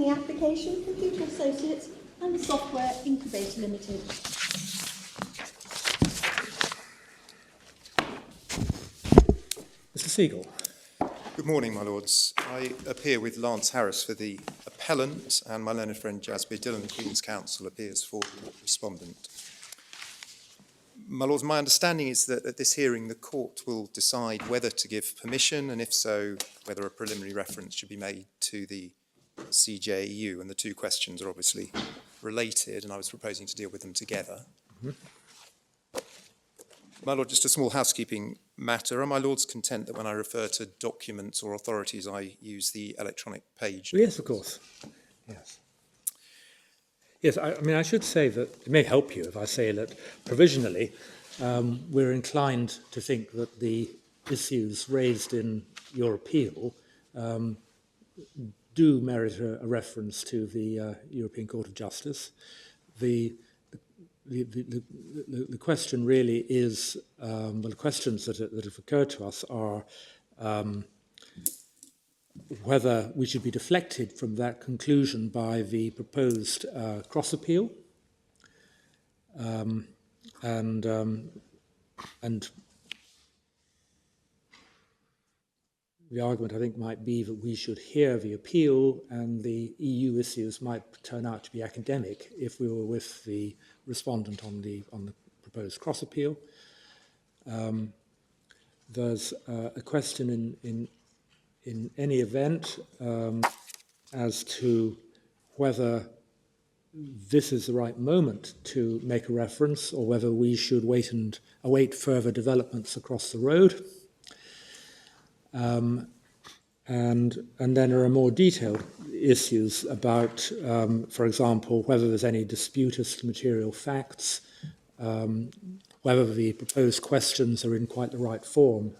the application, Computer Associates and Software Incubator Limited. Mr. Siegel. Good morning, my lords. I appear with Lance Harris for the appellant, and my learned friend Jasby Dillon, the Queen's Counsel, appears for the respondent. My lords, my understanding is that at this hearing the court will decide whether to give permission, and if so, whether a preliminary reference should be made to the CJEU, and the two questions are obviously related, and I was proposing to deal with them together. My lord, just a small housekeeping matter. Are my lords content that when I refer to documents or authorities, I use the electronic page? Yes, of course. Yes. Yes, I mean, I should say that it may help you if I say that provisionally we're inclined to think that the issues raised in your appeal do merit a reference to the European Court of Justice. The question really is, well, the questions that have occurred to us are whether we should be deflected from that conclusion by the proposed cross-appeal. And the argument, I think, might be that we should hear the appeal and the EU issues might turn out to be academic if we were with the respondent on the proposed cross-appeal. There's a question in any event as to whether this is the right moment to make a reference or whether we should wait and await further developments across the road. And then there are more detailed issues about, for example, whether there's any dispute as to material facts, whether the proposed questions are in quite the right form.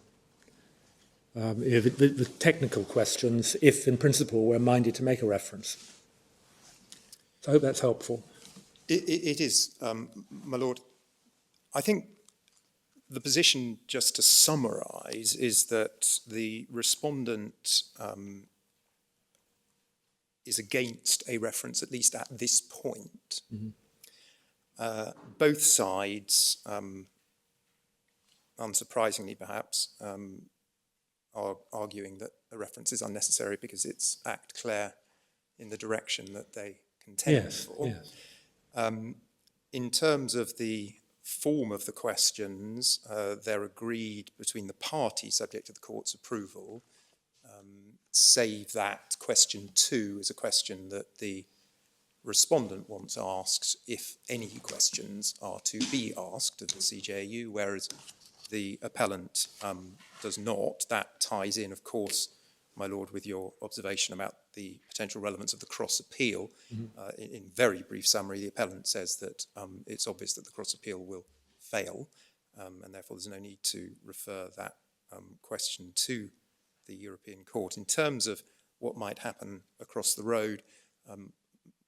The technical questions, if in principle we're minded to make a reference. So I hope that's helpful. It is, my lord. I think the position, just to summarise, is that the respondent is against a reference, at least at this point. Mm-hmm. Both sides, unsurprisingly perhaps, are arguing that a reference is unnecessary because it's act clear in the direction that they contend for. Yes. In terms of the form of the questions, they're agreed between the parties subject to the court's approval, save that question 2 is a question that the respondent wants asked if any questions are to be asked of the CJEU, whereas the appellant does not. That ties in, of course, my lord, with your observation about the potential relevance of the cross-appeal. Mm-hmm. In very brief summary, the appellant says that it's obvious that the cross-appeal will fail, and therefore there's no need to refer that question to the European Court. In terms of what might happen across the road,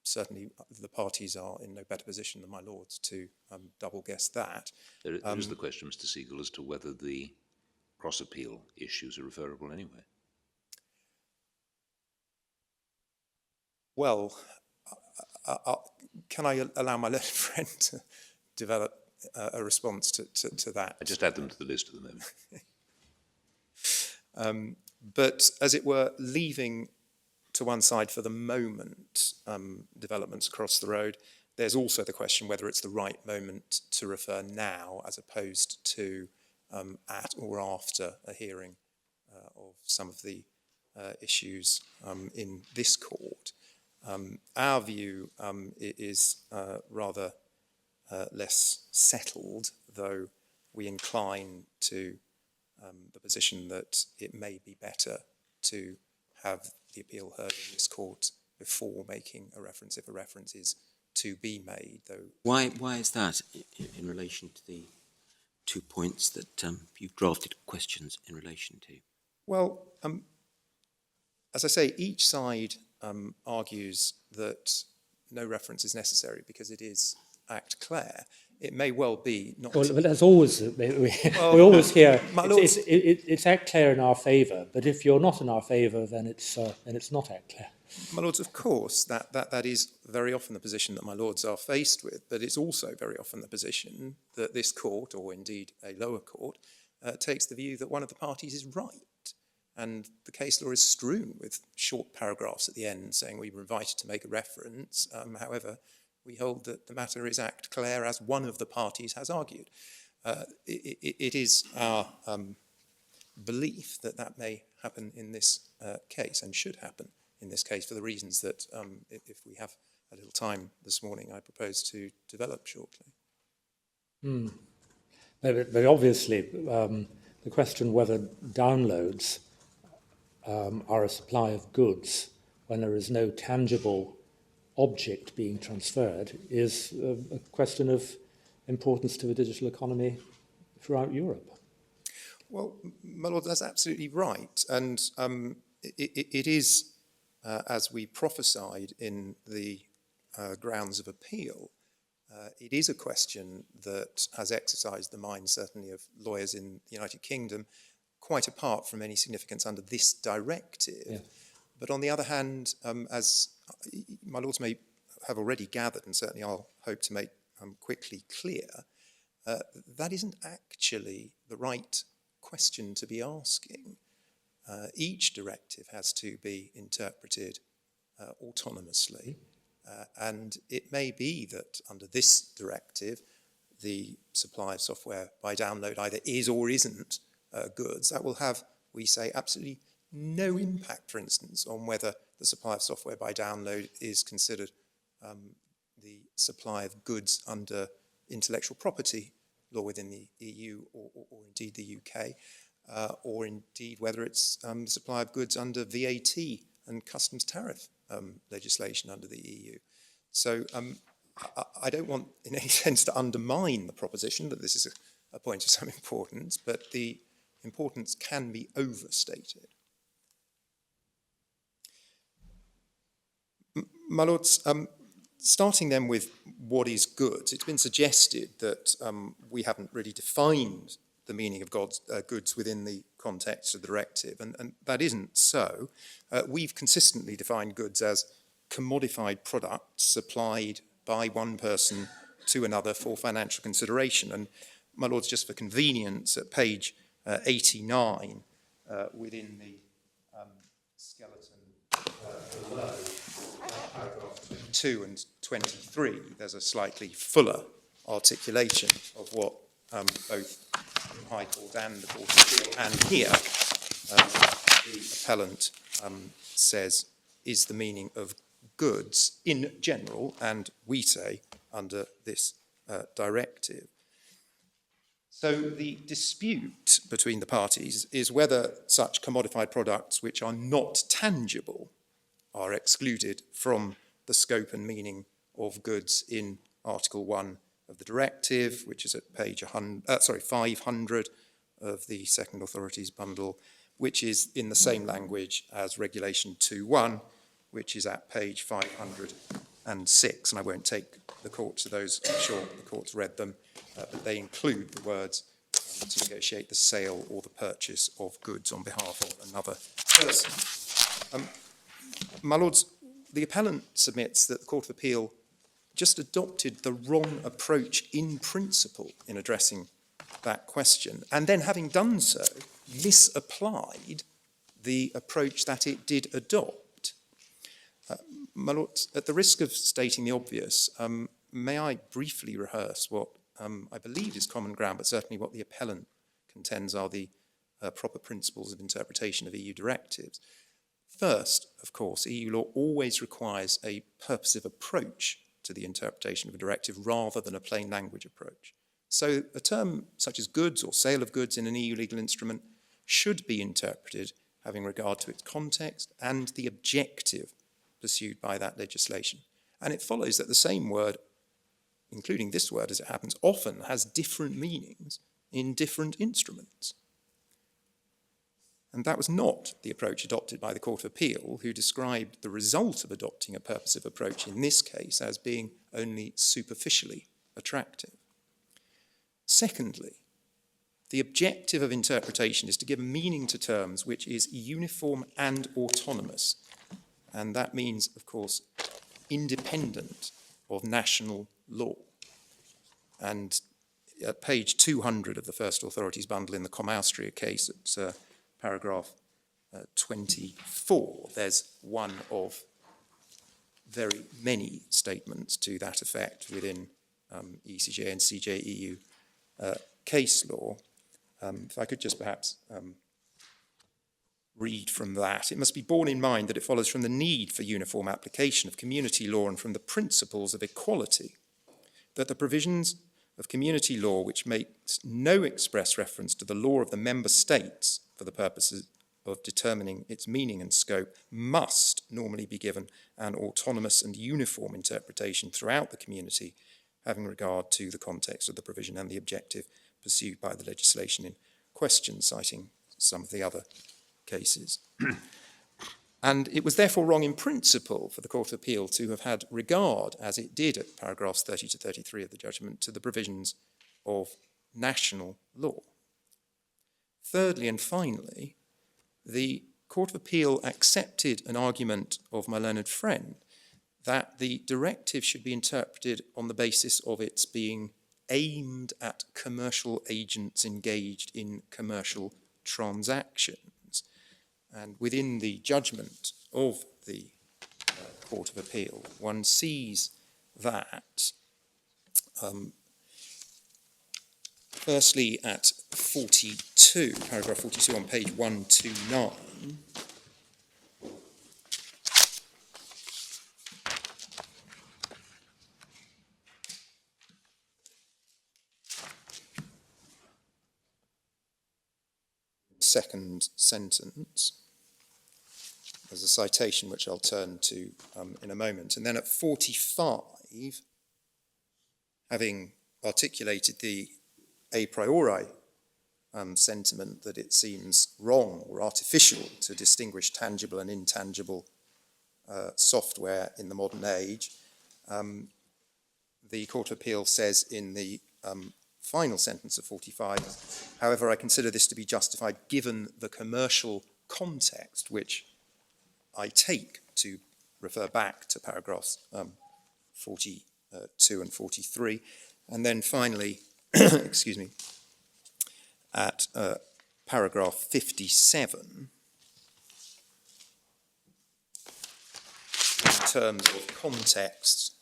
certainly the parties are in no better position than my lords to double guess that. There is the question, Mr. Siegel, as to whether the cross-appeal issues are referable anyway. Well, can I allow my learned friend to develop a response to that? I just add them to the list at the moment. But as it were, leaving to one side for the moment developments across the road, there's also the question whether it's the right moment to refer now as opposed to at or after a hearing of some of the issues in this court. Our view is rather less settled, though we incline to the position that it may be better to have the appeal heard in this court before making a reference, if a reference is to be made. Though, why is that in relation to the 2 points that you've drafted questions in relation to? Well, as I say, each side argues that no reference is necessary because it is act clear. It may well be not. Well, but that's always we always hear it's act clear in our favour. But if you're not in our favour, then it's not act clear. My Lords, of course, that is very often the position that my Lords are faced with, but it's also very often the position that this court, or indeed a lower court, takes the view that one of the parties is right. And the case law is strewn with short paragraphs at the end saying we were invited to make a reference. However, we hold that the matter is act clair as one of the parties has argued. It is our belief that that may happen in this case and should happen in this case for the reasons that, if we have a little time this morning, I propose to develop shortly. But obviously, the question whether downloads are a supply of goods when there is no tangible object being transferred is a question of importance to the digital economy throughout Europe. Well, my Lord, that's absolutely right. And it is, as we prophesied in the grounds of appeal, it is a question that has exercised the mind, certainly, of lawyers in the United Kingdom, quite apart from any significance under this directive. Yeah. But on the other hand, as my Lords may have already gathered, and certainly I'll hope to make quickly clear, that isn't actually the right question to be asking. Each directive has to be interpreted autonomously, and it may be that under this directive, the supply of software by download either is or isn't goods. That will have, we say, absolutely no impact, for instance, on whether the supply of software by download is considered the supply of goods under intellectual property law within the EU or indeed the UK, or indeed whether it's the supply of goods under VAT and customs tariff legislation under the EU. So I don't want in any sense to undermine the proposition that this is a point of some importance, but the importance can be overstated. My Lords, starting then with what is goods, it's been suggested that we haven't really defined the meaning of goods within the context of the directive, and that isn't so. We've consistently defined goods as commodified products supplied by one person to another for financial consideration. And my Lords, just for convenience, at page 89, within the skeleton below, paragraphs 22 and 23, there's a slightly fuller articulation of what both the High Court and the Court of Appeal, and here the appellant says is the meaning of goods in general, and we say under this directive. So the dispute between the parties is whether such commodified products which are not tangible are excluded from the scope and meaning of goods in Article 1 of the directive, which is at page 500 of the Second Authorities Bundle, which is in the same language as Regulation 2.1, which is at page 506. And I won't take the court to those, I'm sure the court's read them, but they include the words to negotiate the sale or the purchase of goods on behalf of another person. My Lords, the appellant submits that the Court of Appeal just adopted the wrong approach in principle in addressing that question, and then having done so, misapplied the approach that it did adopt. My Lords, at the risk of stating the obvious, may I briefly rehearse what I believe is common ground, but certainly what the appellant contends are the proper principles of interpretation of EU directives. First, of course, EU law always requires a purposive approach to the interpretation of a directive rather than a plain language approach. So a term such as goods or sale of goods in an EU legal instrument should be interpreted having regard to its context and the objective pursued by that legislation. And it follows that the same word, including this word as it happens, often has different meanings in different instruments. And that was not the approach adopted by the Court of Appeal, who described the result of adopting a purposive approach in this case as being only superficially attractive. Secondly, the objective of interpretation is to give meaning to terms which is uniform and autonomous. And that means, of course, independent of national law. And at page 200 of the First Authorities Bundle in the Comaustria case, it's paragraph 24, there's one of very many statements to that effect within ECJ and CJEU case law. If I could just perhaps read from that. It must be borne in mind that it follows from the need for uniform application of community law and from the principles of equality that the provisions of community law which makes no express reference to the law of the member states for the purposes of determining its meaning and scope must normally be given an autonomous and uniform interpretation throughout the community, having regard to the context of the provision and the objective pursued by the legislation in question, citing some of the other cases. And it was therefore wrong in principle for the Court of Appeal to have had regard, as it did at paragraphs 30 to 33 of the judgment, to the provisions of national law. Thirdly and finally, the Court of Appeal accepted an argument of my learned friend that the directive should be interpreted on the basis of its being aimed at commercial agents engaged in commercial transactions. And within the judgment of the Court of Appeal, one sees that, firstly at 42, paragraph 42 on page 129, second sentence. There's a citation which I'll turn to in a moment. And then at 45, having articulated the a priori sentiment that it seems wrong or artificial to distinguish tangible and intangible software in the modern age, the Court of Appeal says in the final sentence of 45, however, I consider this to be justified given the commercial context, which I take to refer back to paragraphs 42 and 43. And then finally, excuse me, at paragraph 57, in terms of context,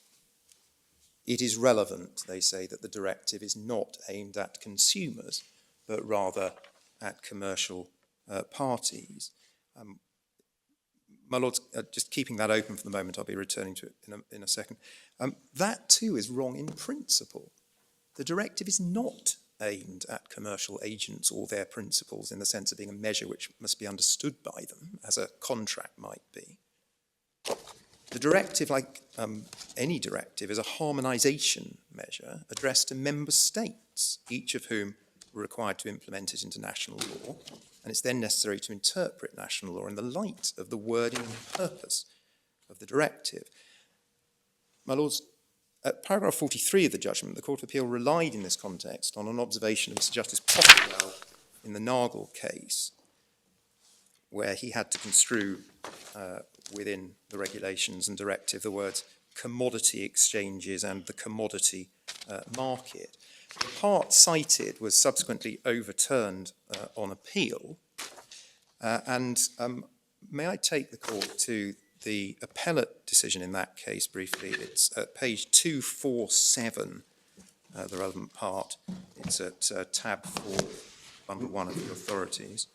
it is relevant, they say, that the directive is not aimed at consumers, but rather at commercial parties. My Lords, just keeping that open for the moment, I'll be returning to it in a second. That too is wrong in principle. The directive is not aimed at commercial agents or their principles in the sense of being a measure which must be understood by them, as a contract might be. The directive, like any directive, is a harmonisation measure addressed to member states, each of whom were required to implement it into national law, and it's then necessary to interpret national law in the light of the wording and purpose of the directive. My Lords, at paragraph 43 of the judgment, the Court of Appeal relied in this context on an observation of Mr. Justice Popplewell in the Nagel case, where he had to construe within the regulations and directive the words commodity exchanges and the commodity market. The part cited was subsequently overturned on appeal, and may I take the court to the appellate decision in that case briefly? It's at page 247, the relevant part. It's at tab 4, bundle 1 of the authorities.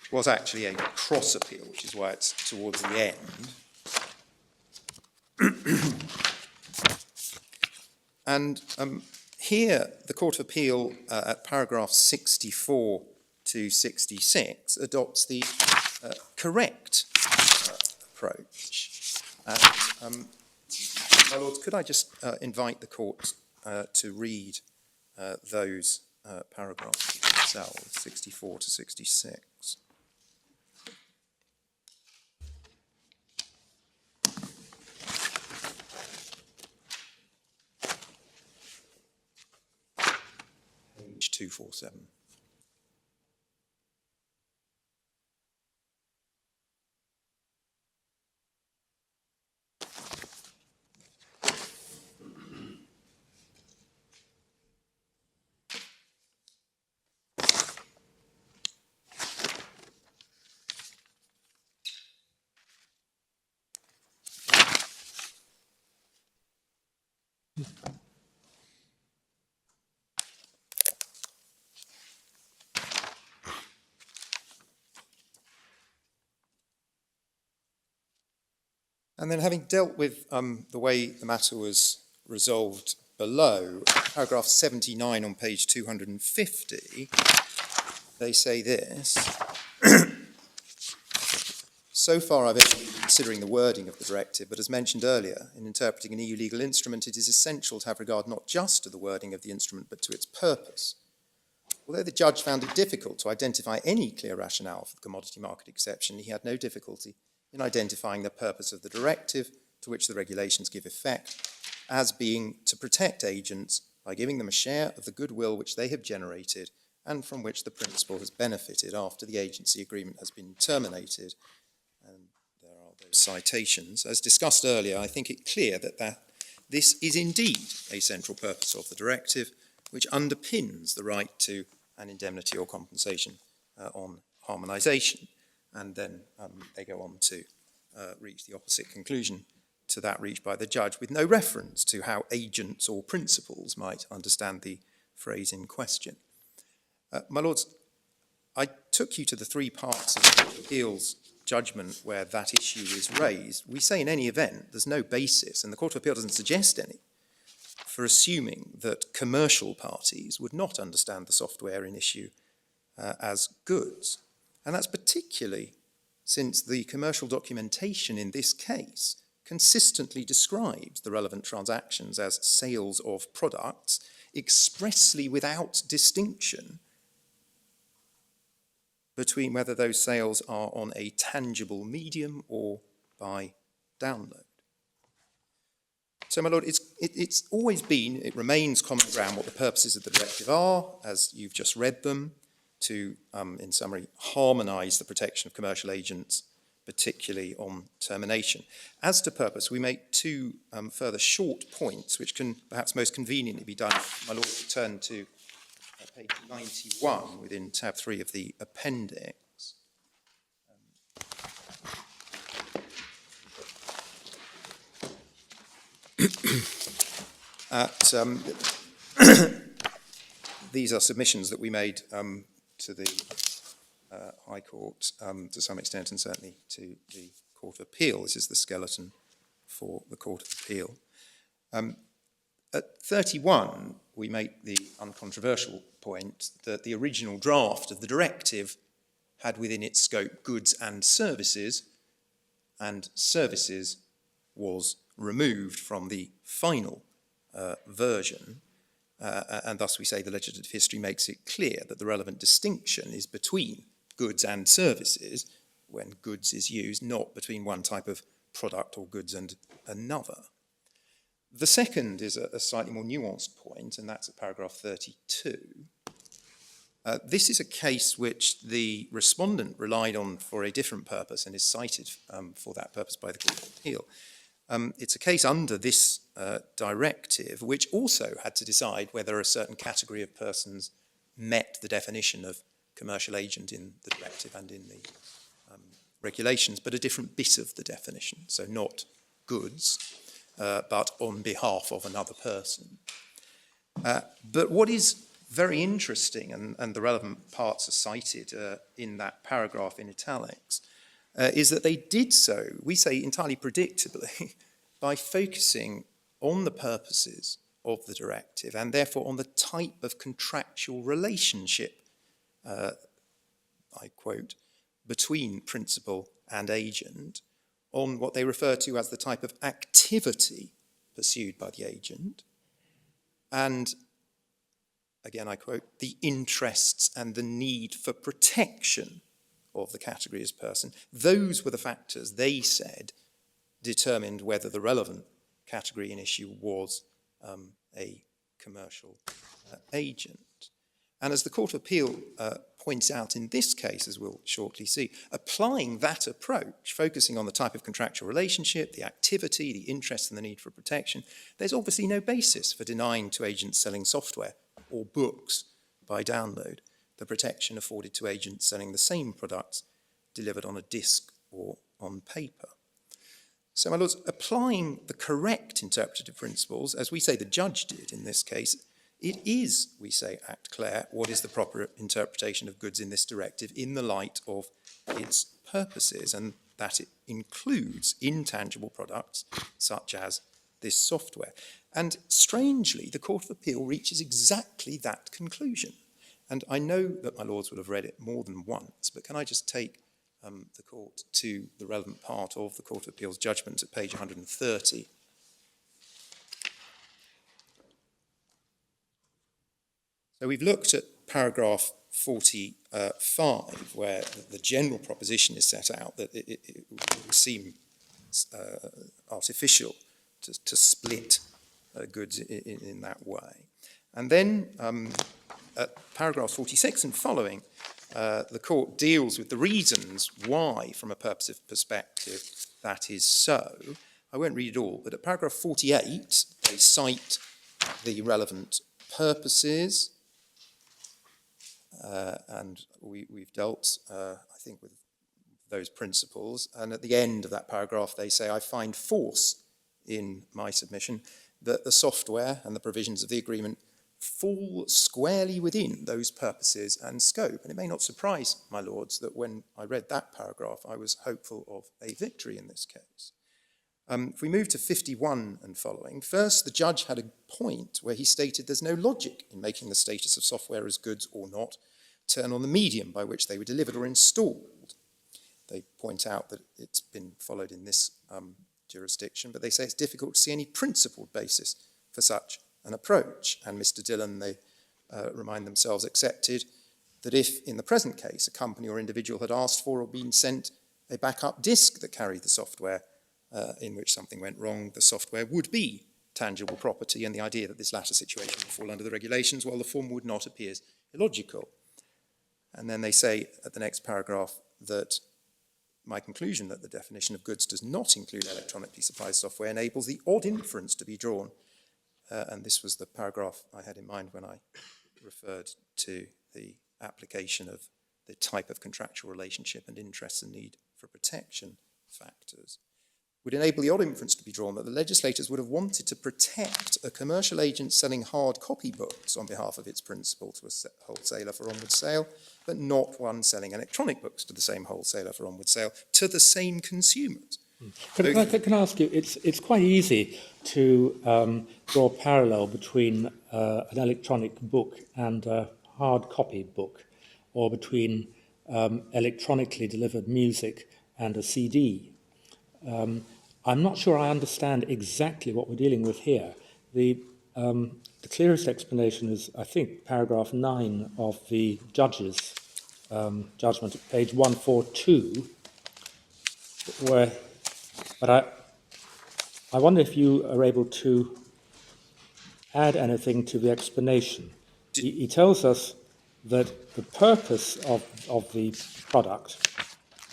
It was actually a cross appeal, which is why it's towards the end. And here, the Court of Appeal at paragraph 64 to 66 adopts the correct approach. And, my Lords, could I just invite the Court to read those paragraphs themselves, 64 to 66. Page 247. And then having dealt with the way the matter was resolved below, paragraph 79 on page 250, they say this. So far, I've only been considering the wording of the directive, but as mentioned earlier, in interpreting an EU legal instrument, it is essential to have regard not just to the wording of the instrument, but to its purpose. Although the judge found it difficult to identify any clear rationale for the commodity market exception, he had no difficulty in identifying the purpose of the directive to which the regulations give effect, as being to protect agents by giving them a share of the goodwill which they have generated and from which the principal has benefited after the agency agreement has been terminated. And there are those citations. As discussed earlier, I think it clear that this is indeed a central purpose of the directive, which underpins the right to an indemnity or compensation on harmonisation. And then they go on to reach the opposite conclusion to that reached by the judge, with no reference to how agents or principals might understand the phrase in question. My Lords, I took you to the three parts of the appeals judgment where that issue is raised. We say in any event there's no basis, and the Court of Appeal doesn't suggest any, for assuming that commercial parties would not understand the software in issue as goods. And that's particularly since the commercial documentation in this case consistently describes the relevant transactions as sales of products, expressly without distinction between whether those sales are on a tangible medium or by download. So, my Lord, it's always been, it remains common ground what the purposes of the directive are, as you've just read them, to, in summary, harmonise the protection of commercial agents, particularly on termination. As to purpose, we make two further short points, which can perhaps most conveniently be done. My Lord, turn to page 91 within tab 3 of the appendix. These are submissions that we made to the High Court to some extent, and certainly to the Court of Appeal. This is the skeleton for the Court of Appeal. At 31, we make the uncontroversial point that the original draft of the directive had within its scope goods and services was removed from the final version, and thus we say the legislative history makes it clear that the relevant distinction is between goods and services when goods is used, not between one type of product or goods and another. The second is a slightly more nuanced point, and that's at paragraph 32. This is a case which the respondent relied on for a different purpose and is cited for that purpose by the Court of Appeal. It's a case under this directive which also had to decide whether a certain category of persons met the definition of commercial agent in the directive and in the regulations, but a different bit of the definition, so not goods, but on behalf of another person. But what is very interesting, and the relevant parts are cited in that paragraph in italics, is that they did so, we say entirely predictably, by focusing on the purposes of the directive and therefore on the type of contractual relationship, I quote, between principal and agent, on what they refer to as the type of activity pursued by the agent, and, again I quote, the interests and the need for protection of the category as person. Those were the factors, they said, determined whether the relevant category in issue was a commercial agent. And as the Court of Appeal points out in this case, as we'll shortly see, applying that approach, focusing on the type of contractual relationship, the activity, the interest and the need for protection, there's obviously no basis for denying to agents selling software or books by download the protection afforded to agents selling the same products delivered on a disc or on paper. So, my lords, applying the correct interpretative principles, as we say the judge did in this case, it is, we say, Act Clare, what is the proper interpretation of goods in this directive in the light of its purposes, and that it includes intangible products such as this software. And strangely, the Court of Appeal reaches exactly that conclusion. And I know that my lords will have read it more than once, but can I just take the court to the relevant part of the Court of Appeal's judgment at page 130. So we've looked at paragraph 45, where the general proposition is set out that it would seem artificial to split goods in that way. And then at paragraph 46 and following, the court deals with the reasons why, from a purposive perspective, that is so. I won't read it all, but at paragraph 48, they cite the relevant purposes, and we've dealt, I think, with those principles. And at the end of that paragraph, they say, I find force in my submission that the software and the provisions of the agreement fall squarely within those purposes and scope. And it may not surprise my lords that when I read that paragraph, I was hopeful of a victory in this case. If we move to 51 and following, first, the judge had a point where he stated there's no logic in making the status of software as goods or not turn on the medium by which they were delivered or installed. They point out that it's been followed in this jurisdiction, but they say it's difficult to see any principled basis for such an approach. And Mr. Dillon, they remind themselves, accepted that if, in the present case, a company or individual had asked for or been sent a backup disk that carried the software in which something went wrong, the software would be tangible property, and the idea that this latter situation would fall under the regulations, while the former would not, appears illogical. And then they say at the next paragraph that my conclusion that the definition of goods does not include electronically supplied software enables the odd inference to be drawn. And this was the paragraph I had in mind when I referred to the application of the type of contractual relationship and interests and need for protection factors. Would enable the odd inference to be drawn that the legislators would have wanted to protect a commercial agent selling hard copy books on behalf of its principal to a wholesaler for onward sale, but not one selling electronic books to the same wholesaler for onward sale to the same consumers. Can I ask you, it's quite easy to draw a parallel between an electronic book and a hard copy book, or between electronically delivered music and a CD. I'm not sure I understand exactly what we're dealing with here. The clearest explanation is, I think, paragraph 9 of the judge's judgment at page 142, but I wonder if you are able to add anything to the explanation. He tells us that the purpose of the product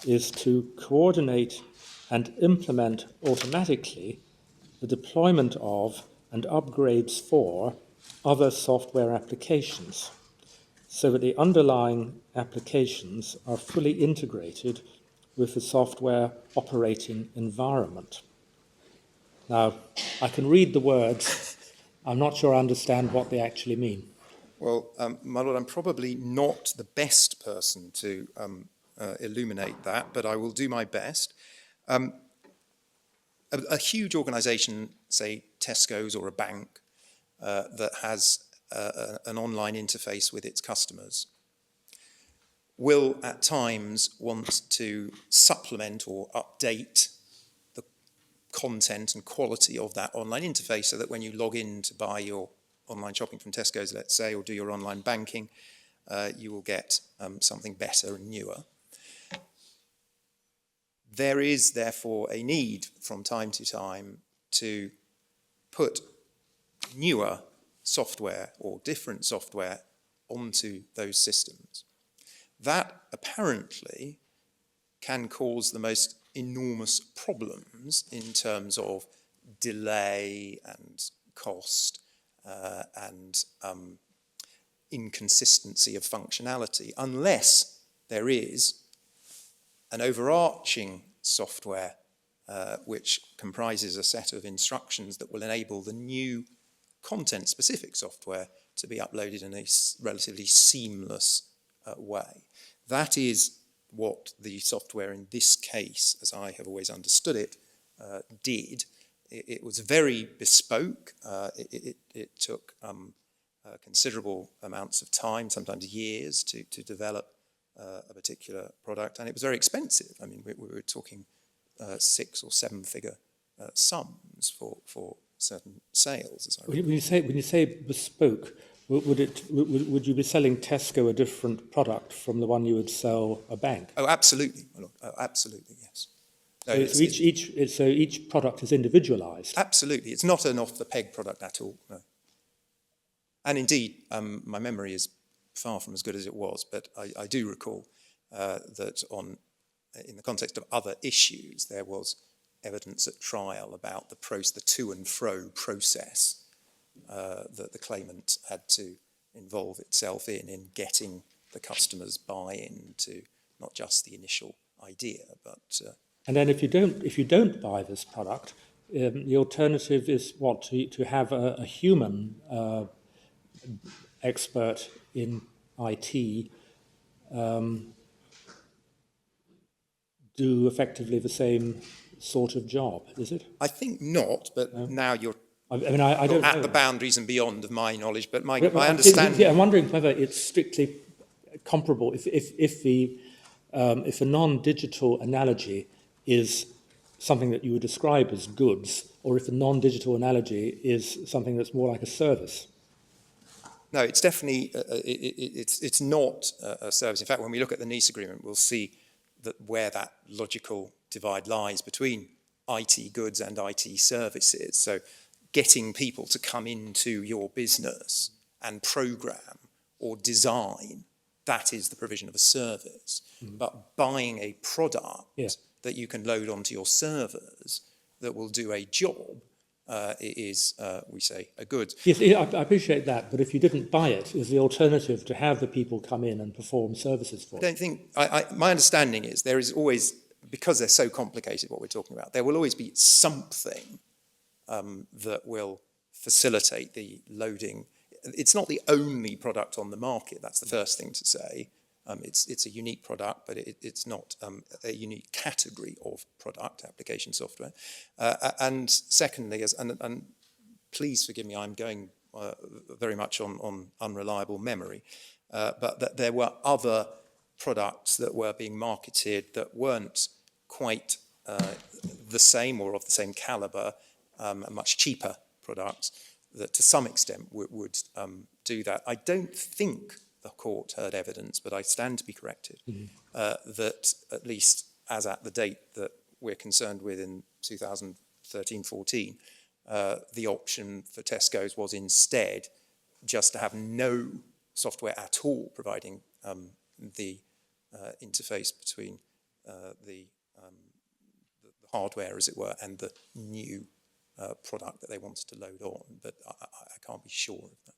is to coordinate and implement automatically the deployment of and upgrades for other software applications, so that the underlying applications are fully integrated with the software operating environment. Now, I can read the words. I'm not sure I understand what they actually mean. Well, my lord, I'm probably not the best person to illuminate that, but I will do my best. A huge organisation, say Tesco's or a bank, that has an online interface with its customers, will at times want to supplement or update the content and quality of that online interface so that when you log in to buy your online shopping from Tesco's, let's say, or do your online banking, you will get something better and newer. There is, therefore, a need from time to time to put newer software or different software onto those systems. That apparently can cause the most enormous problems in terms of delay and cost and inconsistency of functionality, unless there is an overarching software which comprises a set of instructions that will enable the new content-specific software to be uploaded in a relatively seamless way. That is what the software in this case, as I have always understood it, did. It was very bespoke. It took considerable amounts of time, sometimes years, to develop a particular product, and it was very expensive. I mean, we were talking 6 or 7 figure sums for certain sales. As I when you say bespoke, would you be selling Tesco a different product from the one you would sell a bank? Oh, absolutely. Oh, absolutely, yes. No, So each product is individualised. Absolutely, it's not an off-the-peg product at all. No. And indeed, my memory is far from as good as it was, but I do recall that in the context of other issues, there was evidence at trial about the to and fro process that the claimant had to involve itself in getting the customer's buy-in to not just the initial idea, but and then if you don't buy this product, the alternative is what, to have a human expert in IT do effectively the same sort of job, is it? I think not, but now you're I don't at know. the boundaries and beyond of my knowledge, but my understanding... Yeah, I'm wondering whether it's strictly comparable, if a non-digital analogy is something that you would describe as goods, or if a non-digital analogy is something that's more like a service. No, it's definitely, it's not a service. In fact, when we look at the Nice Agreement, we'll see that where that logical divide lies between IT goods and IT services. So getting people to come into your business and program or design, that is the provision of a service. Mm. But buying a product that you can load onto your servers that will do a job is, we say, a good. Yes, I appreciate that, but if you didn't buy it, is the alternative to have the people come in and perform services for you? I don't think, my understanding is there is always, because they're so complicated what we're talking about, there will always be something that will facilitate the loading. It's not the only product on the market, that's the first thing to say. It's a unique product, but it's not a unique category of product, application software. And secondly, and please forgive me, I'm going very much on unreliable memory, but that there were other products that were being marketed that weren't quite the same or of the same caliber, much cheaper products that to some extent would do that. I don't think the court heard evidence, but I stand to be corrected, that at least as at the date that we're concerned with in 2013-14, the option for Tesco's was instead just to have no software at all providing the interface between the hardware, as it were, and the new product that they wanted to load on. But I can't be sure of that.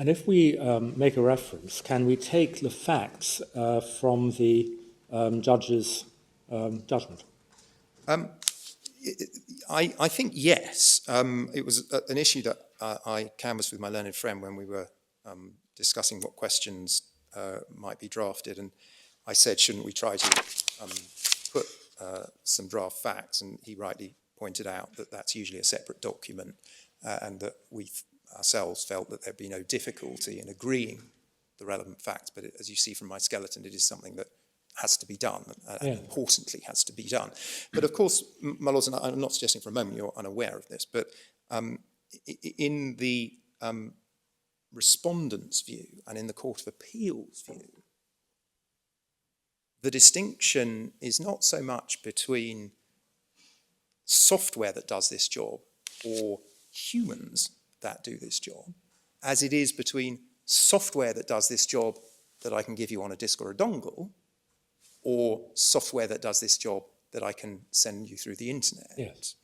And if we make a reference, can we take the facts from the judge's judgment? I think yes. It was an issue that I canvassed with my learned friend when we were discussing what questions might be drafted, and I said, shouldn't we try to put some draft facts? And he rightly pointed out that that's usually a separate document, and that we ourselves felt that there'd be no difficulty in agreeing the relevant facts, but as you see from my skeleton, it is something that has to be done, and importantly has to be done. But of course, my lords, and I'm not suggesting for a moment you're unaware of this, but in the respondent's view and in the Court of Appeal's view, the distinction is not so much between software that does this job or humans that do this job, as it is between software that does this job that I can give you on a disk or a dongle, or software that does this job that I can send you through the internet. Yes.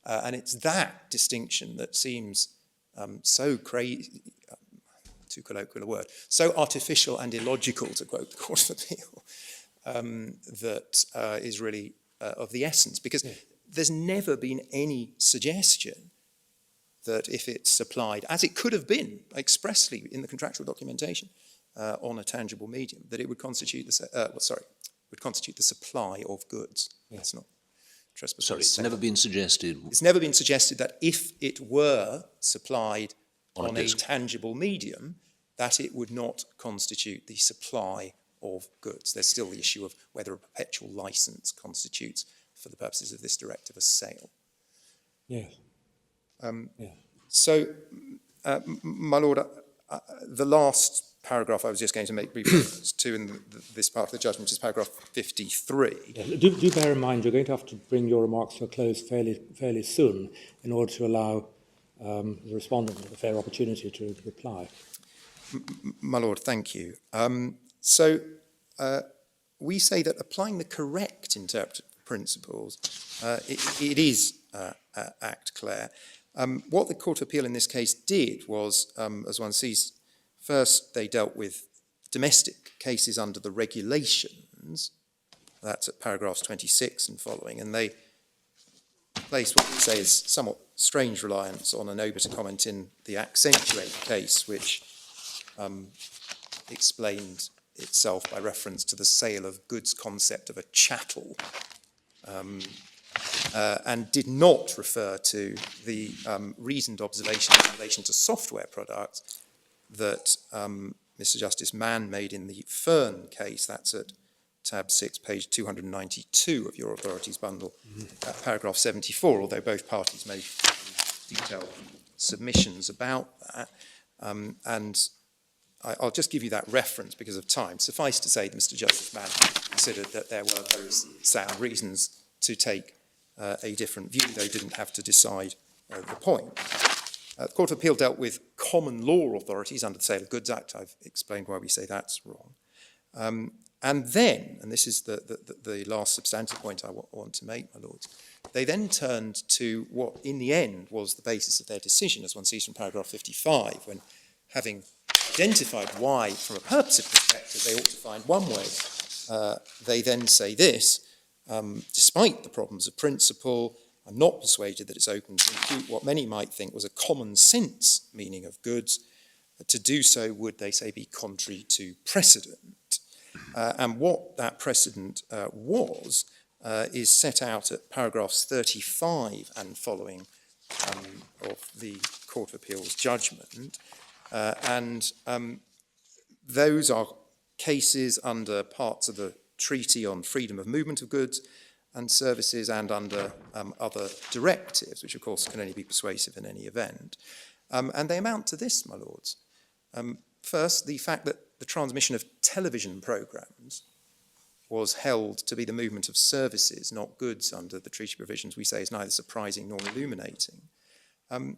And it's that distinction that seems so crazy, too colloquial a word, so artificial and illogical, to quote the Court of Appeal, that is really of the essence, because there's never been any suggestion that if it's supplied, as it could have been expressly in the contractual documentation, on a tangible medium, that it would constitute the supply of goods. Yeah. That's not trespass. Sorry, it's never been suggested. It's never been suggested that if it were supplied on a tangible medium, that it would not constitute the supply of goods. There's still the issue of whether a perpetual license constitutes, for the purposes of this directive, a sale. Yes. So, my Lord, the last paragraph I was just going to make brief reference to in this part of the judgment is paragraph 53. Yeah, do bear in mind you're going to have to bring your remarks to a close fairly soon in order to allow the respondent a fair opportunity to reply. My Lord, thank you. We say that applying the correct interpretive principles, it is Act Clare. What the Court of Appeal in this case did was, as one sees, first they dealt with domestic cases under the regulations, that's at paragraphs 26 and following, and they placed what we say is somewhat strange reliance on an obiter comment in the Accentuate case, which explained itself by reference to the sale of goods concept of a chattel, and did not refer to the reasoned observation in relation to software products that Mr. Justice Mann made in the Fern case. That's at tab 6, page 292 of your authorities bundle, paragraph 74, although both parties made detailed submissions about that. And I'll just give you that reference because of time. Suffice to say that Mr. Justice Mann considered that there were very sound reasons to take a different view. They didn't have to decide the point. The Court of Appeal dealt with common law authorities under the Sale of Goods Act. I've explained why we say that's wrong. And then, and this is the last substantive point I want to make, my lords, they then turned to what in the end was the basis of their decision, as one sees from paragraph 55, when having identified why, from a purposive perspective, they ought to find one way, they then say this: despite the problems of principle, I'm not persuaded that it's open to impute what many might think was a common sense meaning of goods. To do so would, they say, be contrary to precedent. And what that precedent was is set out at paragraphs 35 and following of the Court of Appeal's judgment. Those are cases under parts of the Treaty on Freedom of Movement of Goods and Services and under other directives, which of course can only be persuasive in any event. And they amount to this, my lords. First, the fact that the transmission of television programmes was held to be the movement of services, not goods, under the treaty provisions, we say is neither surprising nor illuminating. And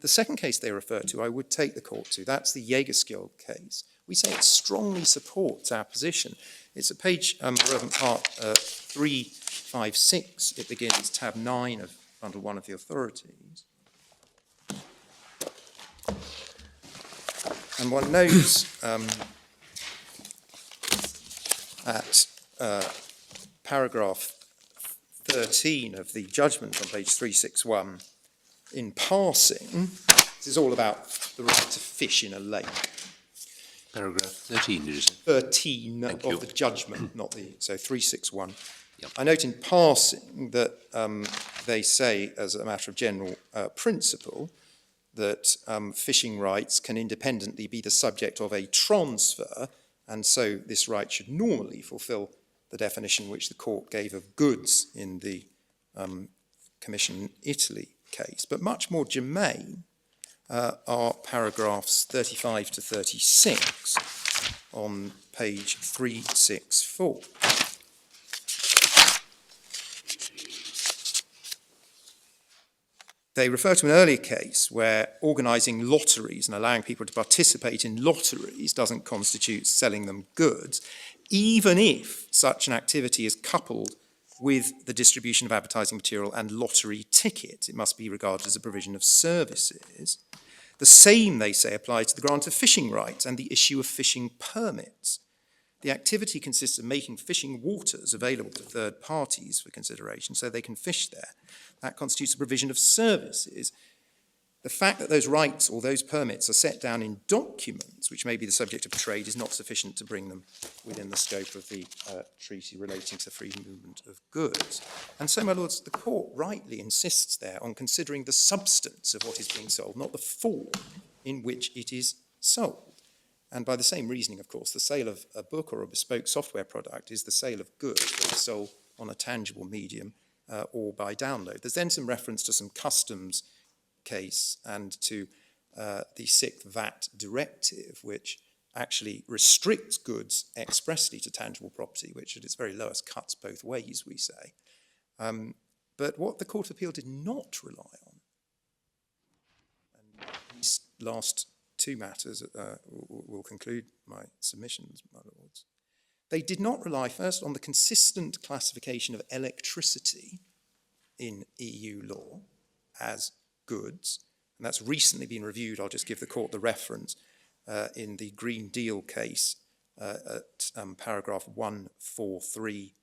the second case they refer to, I would take the court to, that's the Jägerskiöld case. We say it strongly supports our position. It's at page, relevant part 356. It begins tab 9 of bundle 1 of the authorities. And one knows at paragraph 13 of the judgment on page 361, in passing, this is all about the right to fish in a lake. Paragraph 13, did you say? 13 of the judgment, not the, so 361. Yep. I note in passing that they say, as a matter of general principle, that fishing rights can independently be the subject of a transfer, and so this right should normally fulfil the definition which the court gave of goods in the Commission Italy case. But much more germane are paragraphs 35 to 36 on page 364. They refer to an earlier case where organising lotteries and allowing people to participate in lotteries doesn't constitute selling them goods, even if such an activity is coupled with the distribution of advertising material and lottery tickets. It must be regarded as a provision of services. The same, they say, applies to the grant of fishing rights and the issue of fishing permits. The activity consists of making fishing waters available to third parties for consideration so they can fish there. That constitutes a provision of services. The fact that those rights or those permits are set down in documents which may be the subject of trade is not sufficient to bring them within the scope of the treaty relating to the free movement of goods. And so, my lords, the court rightly insists there on considering the substance of what is being sold, not the form in which it is sold. And by the same reasoning, of course, the sale of a book or a bespoke software product is the sale of goods that is sold on a tangible medium or by download. There's then some reference to some customs case and to the sixth VAT directive, which actually restricts goods expressly to tangible property, which at its very lowest cuts both ways, we say. But what the Court of Appeal did not rely on, and these last two matters will conclude my submissions, my lords, they did not rely first on the consistent classification of electricity in EU law as goods, and that's recently been reviewed. I'll just give the court the reference in the Green Deal case at paragraph 143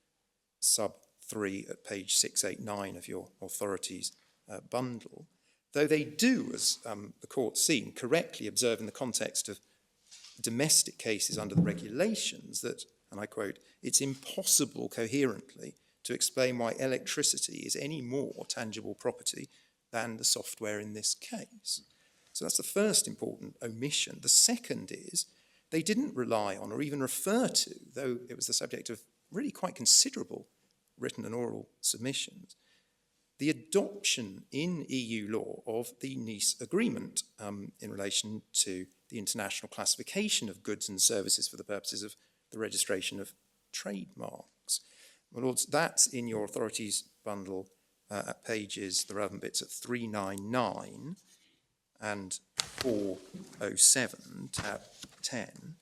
sub 3 at page 689 of your authorities bundle, though they do, as the court's seen, correctly observe in the context of domestic cases under the regulations that, and I quote, it's impossible coherently to explain why electricity is any more tangible property than the software in this case. So that's the first important omission. The second is they didn't rely on or even refer to, though it was the subject of really quite considerable written and oral submissions, the adoption in EU law of the Nice Agreement in relation to the international classification of goods and services for the purposes of the registration of trademarks. My lords, that's in your authorities bundle at pages, the relevant bits at 399 and 407, tab 10.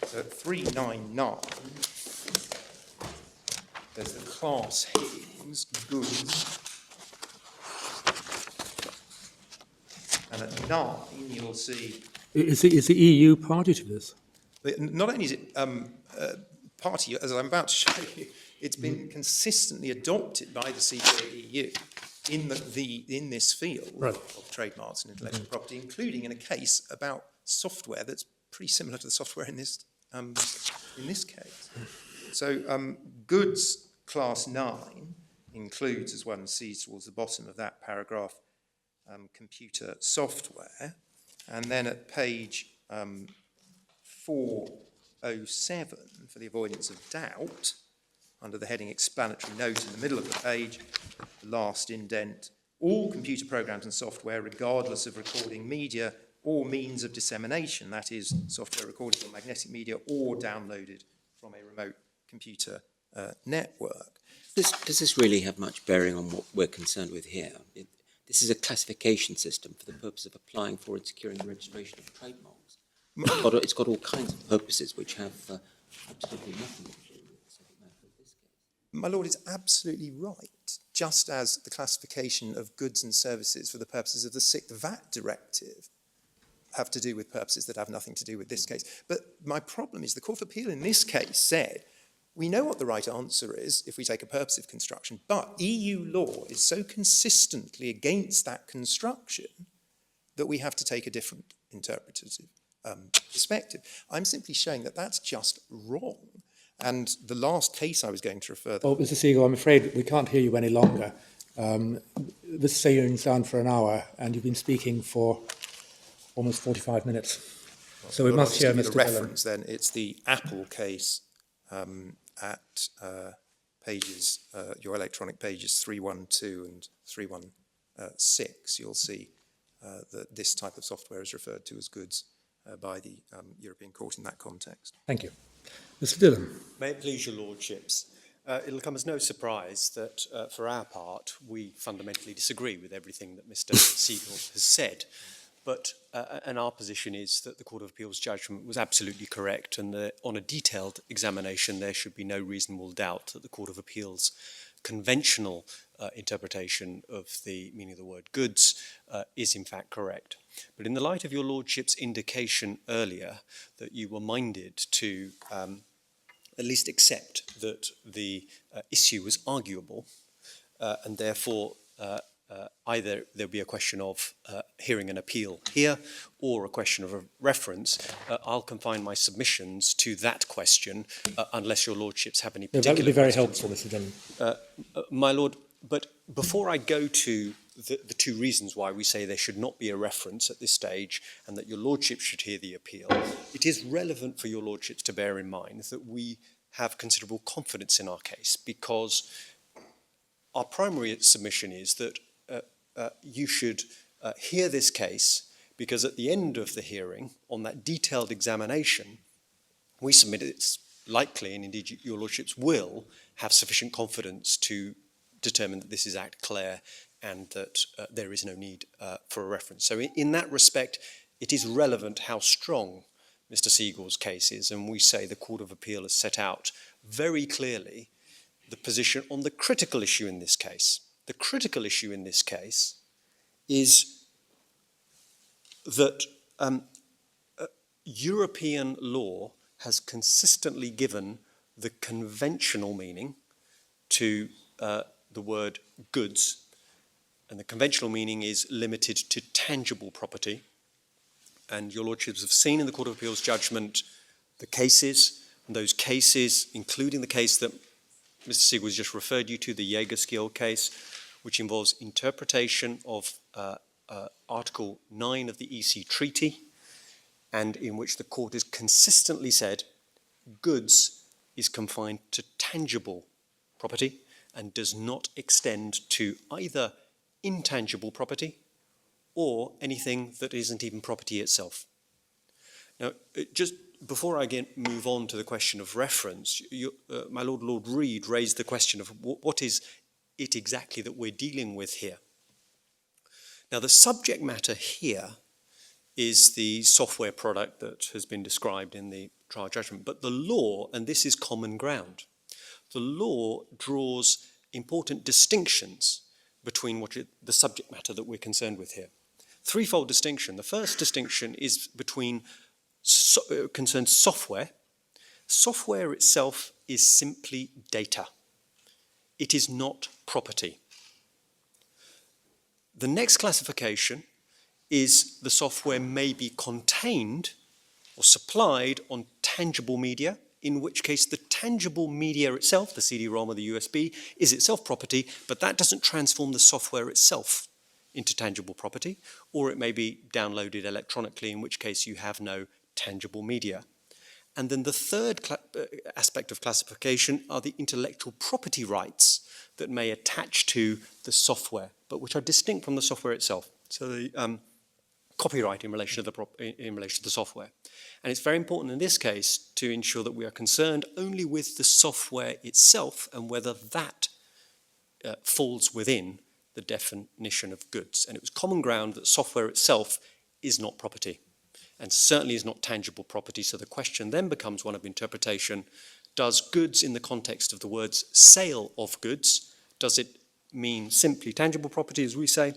So at 399, there's the class headings, goods. And at 9, you'll see... Is the EU party to this? Not only is it party, as I'm about to show you, it's been consistently adopted by the CJEU in this field of trademarks and intellectual property, including in a case about software that's pretty similar to the software in this case. So goods class 9 includes, as one sees towards the bottom of that paragraph, computer software, and then at page 407, for the avoidance of doubt, under the heading explanatory note in the middle of the page, the last indent, all computer programs and software, regardless of recording media or means of dissemination, that is, software recorded on magnetic media or downloaded from a remote computer network. Does this really have much bearing on what we're concerned with here? This is a classification system for the purpose of applying for and securing the registration of trademarks. It's got all kinds of purposes which have absolutely nothing to do with the subject matter of this case. My lord is absolutely right, just as the classification of goods and services for the purposes of the sixth VAT directive have to do with purposes that have nothing to do with this case. But my problem is the Court of Appeal in this case said, we know what the right answer is if we take a purposive construction, but EU law is so consistently against that construction that we have to take a different interpretative perspective. I'm simply showing that that's just wrong. And the last case I was going to refer... Well, Mr. Siegel, I'm afraid we can't hear you any longer. This saying sound for an hour, and you've been speaking for almost 45 minutes. So we must hear Mr. The reference then, it's the Apple case at pages, your electronic pages 312 and 316. You'll see that this type of software is referred to as goods by the European Court in that context. Thank you. Mr. Dillon. May it please your lordships. It'll come as no surprise that for our part we fundamentally disagree with everything that Mr. Siegel has said. But and our position is that the Court of Appeal's judgment was absolutely correct, and that on a detailed examination there should be no reasonable doubt that the Court of Appeal's conventional interpretation of the meaning of the word goods is in fact correct. But in the light of your lordship's indication earlier that you were minded to at least accept that the issue was arguable and therefore either there'll be a question of hearing an appeal here or a question of a reference, I'll confine my submissions to that question unless your lordships have any No, particular that would be very questions. helpful, Mr. Denham. My lord, but before I go to the two reasons why we say there should not be a reference at this stage and that your lordship should hear the appeal, it is relevant for your lordships to bear in mind that we have considerable confidence in our case, because our primary submission is that you should hear this case, because at the end of the hearing, on that detailed examination, we submit it's likely, and indeed your lordships will, have sufficient confidence to determine that this is act clair and that there is no need for a reference. So in that respect, it is relevant how strong Mr. Siegel's case is, and we say the Court of Appeal has set out very clearly the position on the critical issue in this case. The critical issue in this case is that European law has consistently given the conventional meaning to the word goods, and the conventional meaning is limited to tangible property. And your lordships have seen in the Court of Appeal's judgment the cases, and those cases, including the case that Mr. Siegel has just referred you to, the Jägerskiel case, which involves interpretation of Article 9 of the EC Treaty, and in which the court has consistently said goods is confined to tangible property and does not extend to either intangible property or anything that isn't even property itself. Now, just before I move on to the question of reference, my Lord Reed raised the question of what is it exactly that we're dealing with here. Now, the subject matter here is the software product that has been described in the trial judgment, but the law, and this is common ground, the law draws important distinctions between the subject matter that we're concerned with here. Threefold distinction. The first distinction is between concerns software. Software itself is simply data. It is not property. The next classification is the software may be contained or supplied on tangible media, in which case the tangible media itself, the CD-ROM or the USB, is itself property, but that doesn't transform the software itself into tangible property, or it may be downloaded electronically, in which case you have no tangible media. And then the third aspect of classification are the intellectual property rights that may attach to the software, but which are distinct from the software itself. So the copyright in relation to the software. And it's very important in this case to ensure that we are concerned only with the software itself and whether that falls within the definition of goods. And it was common ground that software itself is not property and certainly is not tangible property. So the question then becomes one of interpretation. Does goods in the context of the words sale of goods, does it mean simply tangible property, as we say,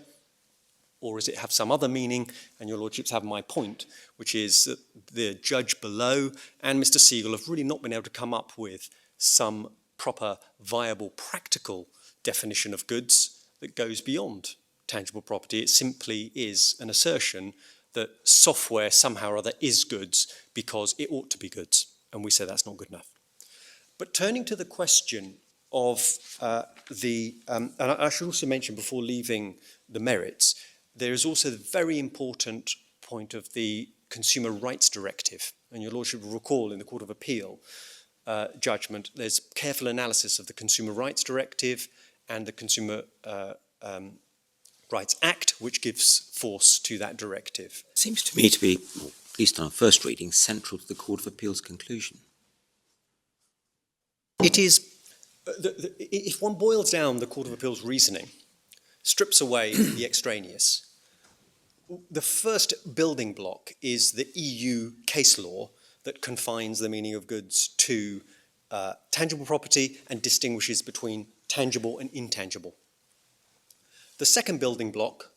or does it have some other meaning? And your lordships have my point, which is that the judge below and Mr. Siegel have really not been able to come up with some proper, viable, practical definition of goods that goes beyond tangible property. It simply is an assertion that software somehow or other is goods because it ought to be goods. And we say that's not good enough. But turning to the question of and I should also mention before leaving the merits, there is also the very important point of the Consumer Rights Directive. And your lordship will recall in the Court of Appeal judgment, there's careful analysis of the Consumer Rights Directive and the Consumer Rights Act, which gives force to that directive. It seems to me to be, or at least on our first reading, central to the Court of Appeal's conclusion. It is, if one boils down the Court of Appeal's reasoning, strips away the extraneous, the first building block is the EU case law that confines the meaning of goods to tangible property and distinguishes between tangible and intangible. The second building block,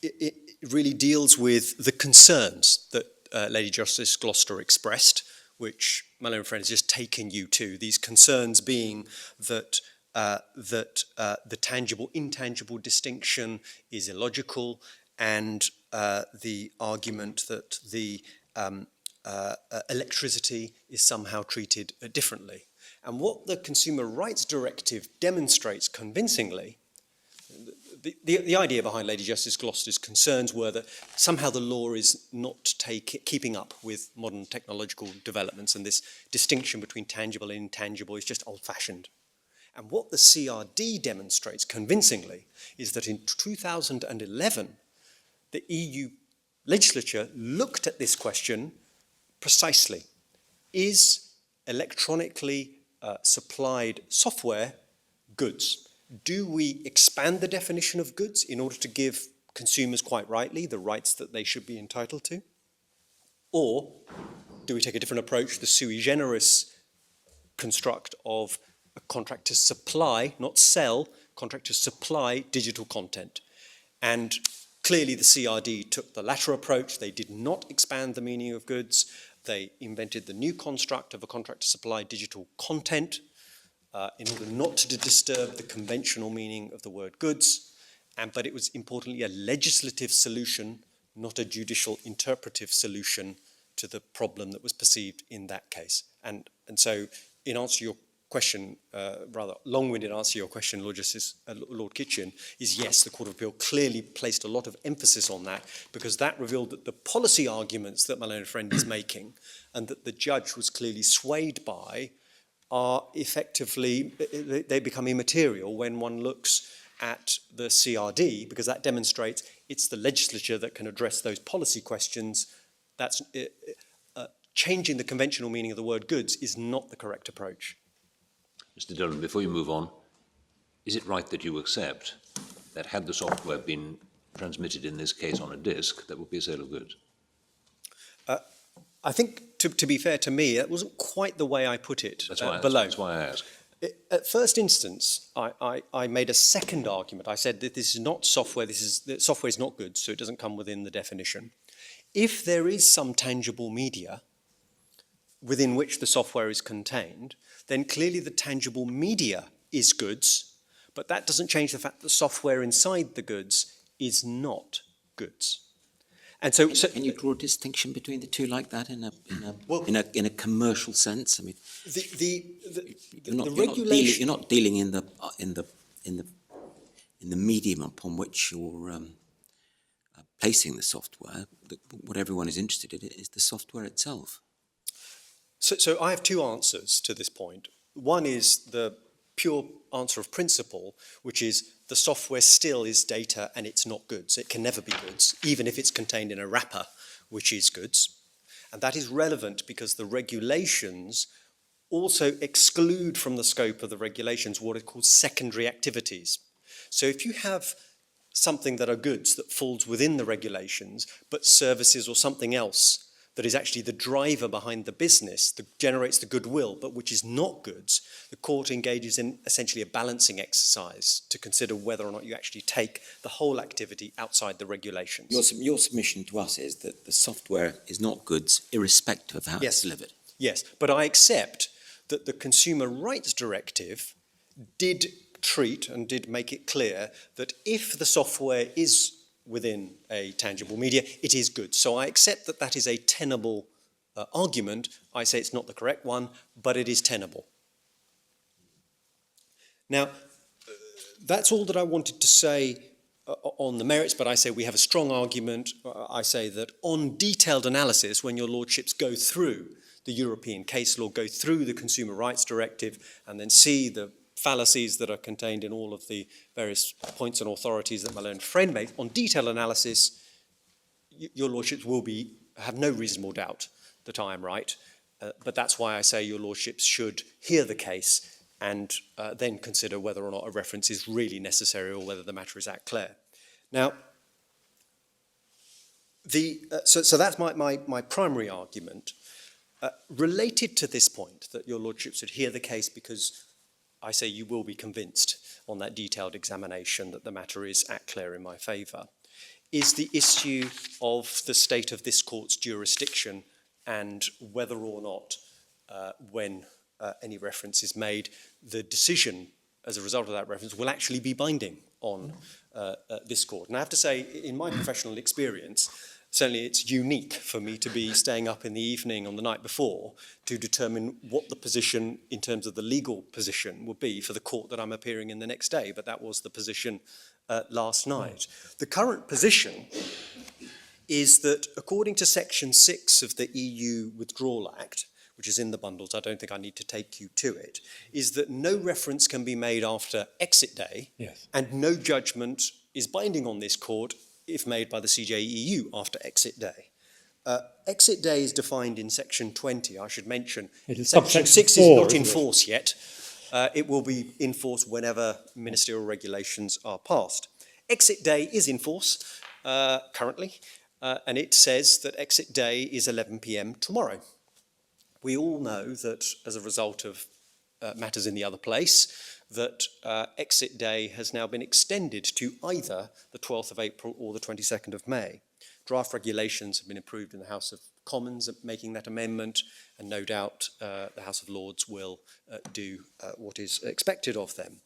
it really deals with the concerns that Lady Justice Gloucester expressed, which my learned friend has just taken you to, these concerns being that that the tangible-intangible distinction is illogical, and the argument that the electricity is somehow treated differently. And what the Consumer Rights Directive demonstrates convincingly, the idea behind Lady Justice Gloucester's concerns were that somehow the law is not keeping up with modern technological developments, and this distinction between tangible and intangible is just old-fashioned. And what the CRD demonstrates convincingly is that in 2011, the EU legislature looked at this question precisely. Is electronically supplied software goods? Do we expand the definition of goods in order to give consumers, quite rightly, the rights that they should be entitled to? Or do we take a different approach, the sui generis construct of a contract to supply, not sell, contract to supply digital content? And clearly the CRD took the latter approach. They did not expand the meaning of goods. They invented the new construct of a contract to supply digital content in order not to disturb the conventional meaning of the word goods. But it was importantly a legislative solution, not a judicial interpretive solution to the problem that was perceived in that case. And so in answer to your question, rather long-winded answer to your question, Lord Kitchin, is yes, the Court of Appeal clearly placed a lot of emphasis on that, because that revealed that the policy arguments that my learned friend is making and that the judge was clearly swayed by are effectively, they become immaterial when one looks at the CRD, because that demonstrates it's the legislature that can address those policy questions. That's changing the conventional meaning of the word goods is not the correct approach. Mr. Dillon, before you move on, is it right that you accept that had the software been transmitted in this case on a disk, that would be a sale of goods? I think, to be fair to me, that wasn't quite the way I put it below. That's why I ask. At first instance, I made a second argument. I said that this is not software, software is not goods, so it doesn't come within the definition. If there is some tangible media within which the software is contained, then clearly the tangible media is goods, but that doesn't change the fact that the software inside the goods is not goods. And so, can you draw a distinction between the two like that in a commercial sense? I mean, you're not dealing in the medium upon which you're placing the software. What everyone is interested in is the software itself. So I have two answers to this point. One is the pure answer of principle, which is the software still is data and it's not goods. It can never be goods, even if it's contained in a wrapper, which is goods. And that is relevant because the regulations also exclude from the scope of the regulations what are called secondary activities. So if you have something that are goods that falls within the regulations, but services or something else that is actually the driver behind the business, that generates the goodwill, but which is not goods, the court engages in essentially a balancing exercise to consider whether or not you actually take the whole activity outside the regulations. Your submission to us is that the software is not goods, irrespective of how it's delivered. Yes, but I accept that the Consumer Rights Directive did treat and did make it clear that if the software is within a tangible media, it is good. So I accept that that is a tenable argument. I say it's not the correct one, but it is tenable. Now, that's all that I wanted to say on the merits, but I say we have a strong argument. I say that on detailed analysis, when your lordships go through the European case law, go through the Consumer Rights Directive, and then see the fallacies that are contained in all of the various points and authorities that my learned friend made, on detailed analysis, your lordships will have no reasonable doubt that I am right. But that's why I say your lordships should hear the case and then consider whether or not a reference is really necessary or whether the matter is that clear. Now, so that's my primary argument. Related to this point, that your lordships should hear the case because I say you will be convinced on that detailed examination that the matter is at clear in my favour, is the issue of the state of this court's jurisdiction and whether or not, when any reference is made, the decision as a result of that reference, will actually be binding on this court. And I have to say, in my professional experience, certainly it's unique for me to be staying up in the evening on the night before to determine what the position in terms of the legal position would be for the court that I'm appearing in the next day. But that was the position last night. The current position is that according to Section 6 of the EU Withdrawal Act, which is in the bundles, I don't think I need to take you to it, is that no reference can be made after exit day, Yes. and no judgment is binding on this court if made by the CJEU after exit day. Exit day is defined in Section 20. I should mention, It is Section subsection 6 is 4, not in isn't it? force yet. It will be in force whenever ministerial regulations are passed. Exit day is in force currently, and it says that exit day is 11 p.m. tomorrow. We all know that as a result of matters in the other place, that exit day has now been extended to either the 12th of April or the 22nd of May. Draft regulations have been approved in the House of Commons making that amendment, and no doubt the House of Lords will do what is expected of them.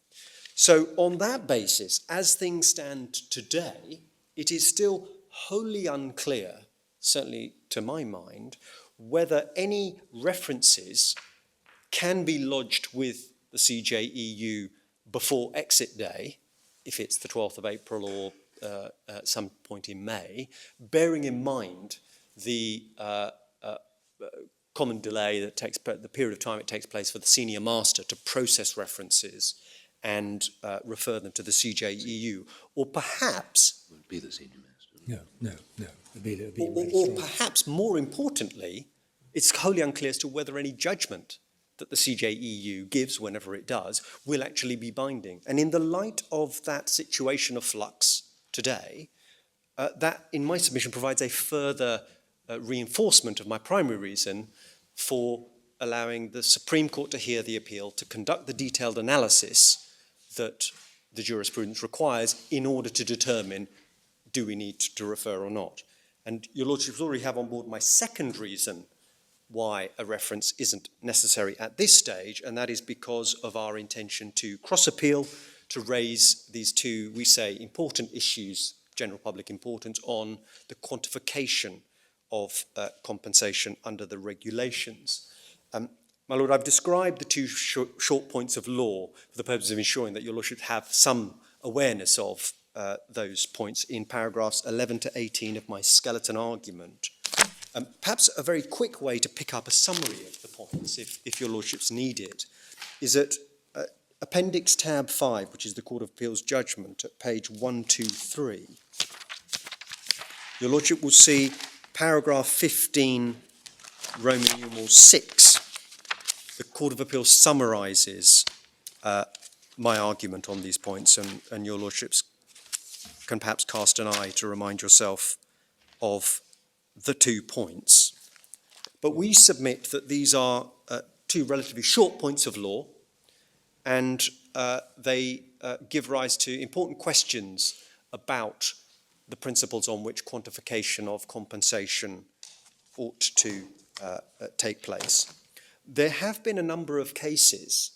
So on that basis, as things stand today, it is still wholly unclear, certainly to my mind, whether any references can be lodged with the CJEU before exit day, if it's the 12th of April or at some point in May, bearing in mind the common delay that takes, the period of time it takes place for the senior master to process references and refer them to the CJEU, or perhaps, Won't be the senior master. No. It'd be a or registrar. perhaps more importantly, it's wholly unclear as to whether any judgment that the CJEU gives, whenever it does, will actually be binding. And in the light of that situation of flux today, that, in my submission, provides a further reinforcement of my primary reason for allowing the Supreme Court to hear the appeal, to conduct the detailed analysis that the jurisprudence requires in order to determine, do we need to refer or not? And your Lordships already have on board my second reason why a reference isn't necessary at this stage, and that is because of our intention to cross-appeal, to raise these two, we say, important issues, general public importance, on the quantification of compensation under the regulations. My Lord, I've described the two short points of law for the purpose of ensuring that your Lordship have some awareness of those points in paragraphs 11 to 18 of my skeleton argument. Perhaps a very quick way to pick up a summary of the points, if your Lordships need it, is that Appendix Tab 5, which is the Court of Appeal's judgment at page 123, your Lordship will see paragraph 15, Roman numeral 6. The Court of Appeal summarises my argument on these points, and your Lordships can perhaps cast an eye to remind yourself of the 2 points. But we submit that these are two relatively short points of law, and they give rise to important questions about the principles on which quantification of compensation ought to take place. There have been a number of cases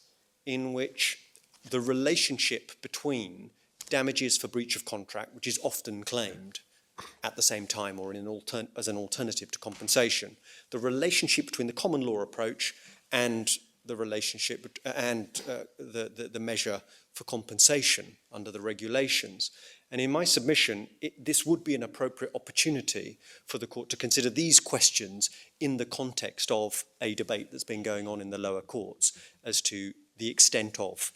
in which the relationship between damages for breach of contract, which is often claimed at the same time or as an alternative to compensation, the relationship between the common law approach and the relationship and the measure for compensation under the regulations. And in my submission, this would be an appropriate opportunity for the court to consider these questions in the context of a debate that's been going on in the lower courts as to the extent of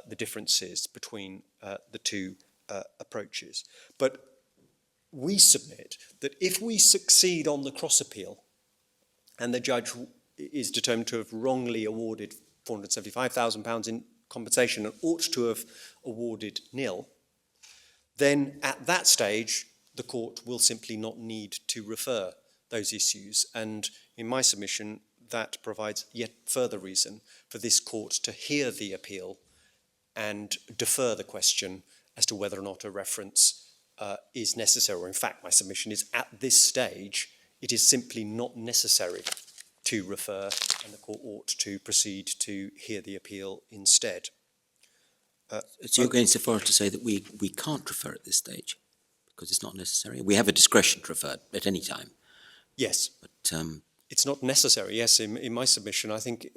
the differences between the two approaches. But we submit that if we succeed on the cross appeal and the judge is determined to have wrongly awarded £475,000 in compensation and ought to have awarded nil, then at that stage the court will simply not need to refer those issues. And in my submission, that provides yet further reason for this court to hear the appeal and defer the question as to whether or not a reference is necessary, or in fact my submission is at this stage it is simply not necessary to refer, and the court ought to proceed to hear the appeal instead. So you're going so far as to say that we can't refer at this stage because it's not necessary? We have a discretion to refer at any time. Yes. But it's not necessary. Yes, in my submission, I think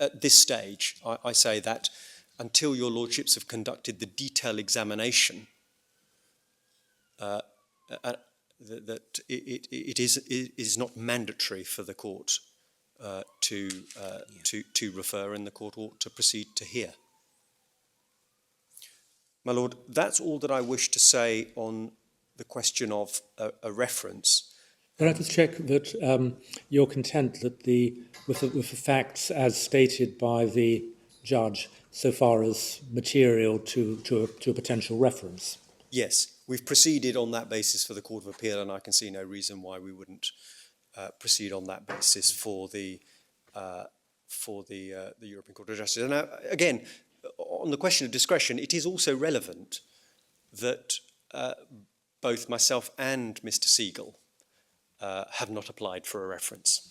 at this stage, I say that until your lordships have conducted the detailed examination, that it is not mandatory for the court to refer, and the court ought to proceed to hear. My Lord, that's all that I wish to say on the question of a reference. Can I just check that you're content that with the facts as stated by the judge so far as material to a potential reference? Yes, we've proceeded on that basis for the Court of Appeal, and I can see no reason why we wouldn't proceed on that basis for the European Court of Justice. And again, on the question of discretion, it is also relevant that both myself and Mr. Siegel have not applied for a reference.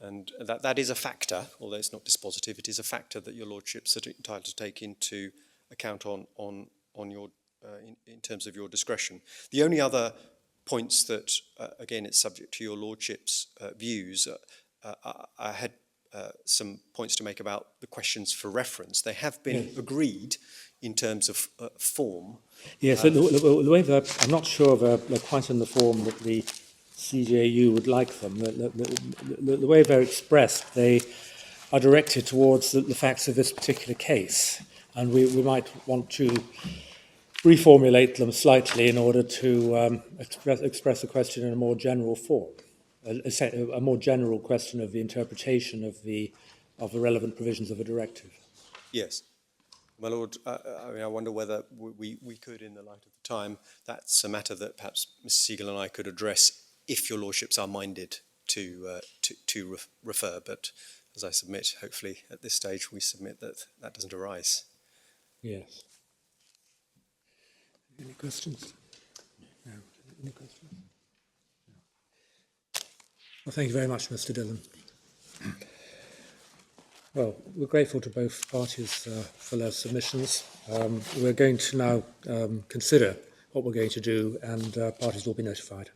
And that is a factor, although it's not dispositive, it is a factor that your lordships are entitled to take into account on your in terms of your discretion. The only other points that, again, it's subject to your lordships' views, I had some points to make about the questions for reference. They have been agreed in terms of form. Yes, the way that I'm not sure they're quite in the form that the CJEU would like them. The way they're expressed, they are directed towards the facts of this particular case, and we might want to reformulate them slightly in order to express the question in a more general form, a more general question of the interpretation of the relevant provisions of a directive. Yes. My Lord, I wonder whether we could, in the light of the time, that's a matter that perhaps Mr. Siegel and I could address if your lordships are minded to refer. But as I submit, hopefully at this stage, we submit that doesn't arise. Yes. Any questions? No. Any questions? No. Well, thank you very much, Mr. Dillon. Well, we're grateful to both parties for their submissions. We're going to now consider what we're going to do, and parties will be notified.